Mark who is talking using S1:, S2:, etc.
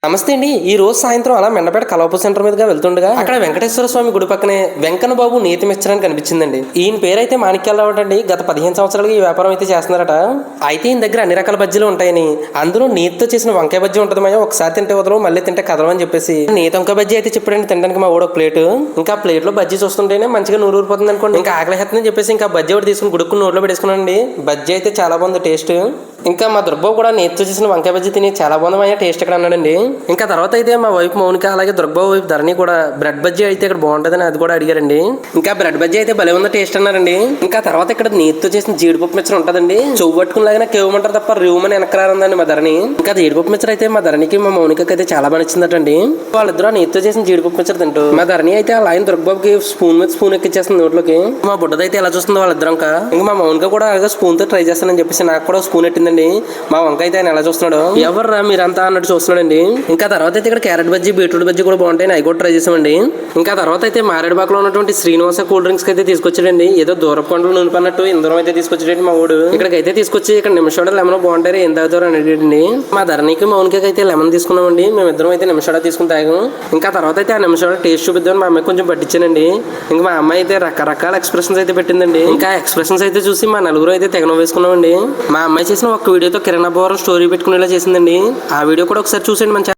S1: నమస్తే అండి. ఈ రోజు సాయంత్రం అలా మెండపేట కలవపు సెంటర్ మీదుగా వెళ్తుండగా అక్కడ వెంకటేశ్వర స్వామి గుడి పక్కనే వెంకన్న బాబు నేతి మిక్చర్ కనిపించిందండి. ఈయన పేరైతే మాణిక్యాలరావు అండి. గత 15 సంవత్సరాలుగా ఈ వ్యాపారం అయితే చేస్తున్నారట. అయితే ఈయన దగ్గర అన్ని రకాల బజ్జీలు ఉంటాయని, అందులో నేతితో చేసిన వంకాయ బజ్జీ ఉంటుంది. మాయా ఒకసారి తింటే వదలవు, మళ్ళీ తింటే కదలం అని చెప్పేసి నేతి వంకాయ బజ్జీ అయితే చెప్పాడండి తినడానికి మా ఒక ప్లేట్. ఇంకా ప్లేట్ లో బజ్జీ చూస్తుంటేనే మంచిగా నూరు ఊరిపోతుంది అనుకోండి. ఇంకా ఆకలి హెత్తని చెప్పేసి ఇంకా బజ్జీ ఒకటి తీసుకుని గుడుక్కుని నోట్లో పెట్టేసుకున్నానండి. బజ్జీ అయితే చాలా బాగుంది టేస్ట్. ఇంకా మా దుర్బాబు కూడా నేతితో చేసిన వంకాయ బజ్జీ తిని చాలా బాగుంది మాయా టేస్ట్ ఇక్కడ అన్నాడండి. ఇంకా తర్వాత అయితే మా వైఫ్ మౌనిక అలాగే దుర్బాబు వైఫ్ ధరణి కూడా బ్రెడ్ బజ్జీ అయితే ఇక్కడ బాగుంటుందని అది కూడా అడిగారండి. ఇంకా బ్రెడ్ బజ్జీ అయితే భలే ఉందో టేస్ట్ అన్నారండి. ఇంకా తర్వాత ఇక్కడ నేతితో చేసిన జీడిపప్పు మిక్చర్ ఉంటుందండి. చెవు పట్టుకునిలాగా కేవమంటారు తప్ప రివ్వమని వెనకరారందండి మా ధరణి. ఇంకా జీడిపప్పు మిక్చర్ అయితే మా ధరణికి మా మౌనికకి అయితే చాలా బాగా నచ్చిందటండి. వాళ్ళిద్దరు నేతితో చేసిన జీడిపప్పు మిక్చర్ తింటూ మా ధరణి అయితే ఆ లైన్ దుర్బాబుకి స్పూన్ మీద స్పూన్ ఎక్కిచ్చేస్తుంది నోట్లోకి. మా బుడ్డదైతే ఎలా చూస్తుందో వాళ్ళిద్దరం. ఇంకా మా మౌనిక కూడా అలాగే స్పూన్ తో ట్రై చేస్తానని చెప్పేసి నాకు కూడా స్పూన్ ఎట్టిందండి. మా వంకాయ అయితే ఆయన ఎలా చూస్తున్నాడు, ఎవర్రా మీరంతా అన్నట్టు చూస్తున్నాడండి. ఇంకా తర్వాత అయితే ఇక్కడ క్యారెట్ బజ్జీ బీట్రూట్ బజ్జీ కూడా బాగుంటాయి, అవి కూడా ట్రై చేసామండి. ఇంకా తర్వాత అయితే మారేడుబాకలో ఉన్నటువంటి శ్రీనివాస కూల్ డ్రింక్స్ అయితే తీసుకొచ్చాడండి. ఏదో దూరపు కొండలు నూనెపన్నట్టు ఇందరం అయితే తీసుకొచ్చాడండి మా ఊడు. ఇక్కడికైతే తీసుకొచ్చి ఇక్కడ నిమిషాడ లెమన్ బాగుంటాయి ఏం తాగుతారు అని అడిగాడండి. మా ధరణికి మౌనికకి అయితే లెమన్ తీసుకున్నామండి. మేమిద్దరం అయితే నిమిషాడ తీసుకుని తాగాము. ఇంకా తర్వాత అయితే ఆ నిమిషాడ టేస్ట్ చూపిద్దామని మా అమ్మాయి కొంచెం పట్టించానండి. ఇంకా మా అమ్మాయి అయితే రకరకాల ఎక్స్ప్రెషన్స్ అయితే పెట్టిందండి. ఇంకా ఎక్స్ప్రెషన్స్ అయితే చూసి మా నలుగురు అయితే తెగన వేసుకున్నామండి. మా అమ్మాయి చేసిన ఒక వీడియోతో కిరణ్ అబ్బవరం స్టోరీ పెట్టుకునేలా చేసిందండి. ఆ వీడియో కూడా ఒకసారి చూసేయండి. మంచి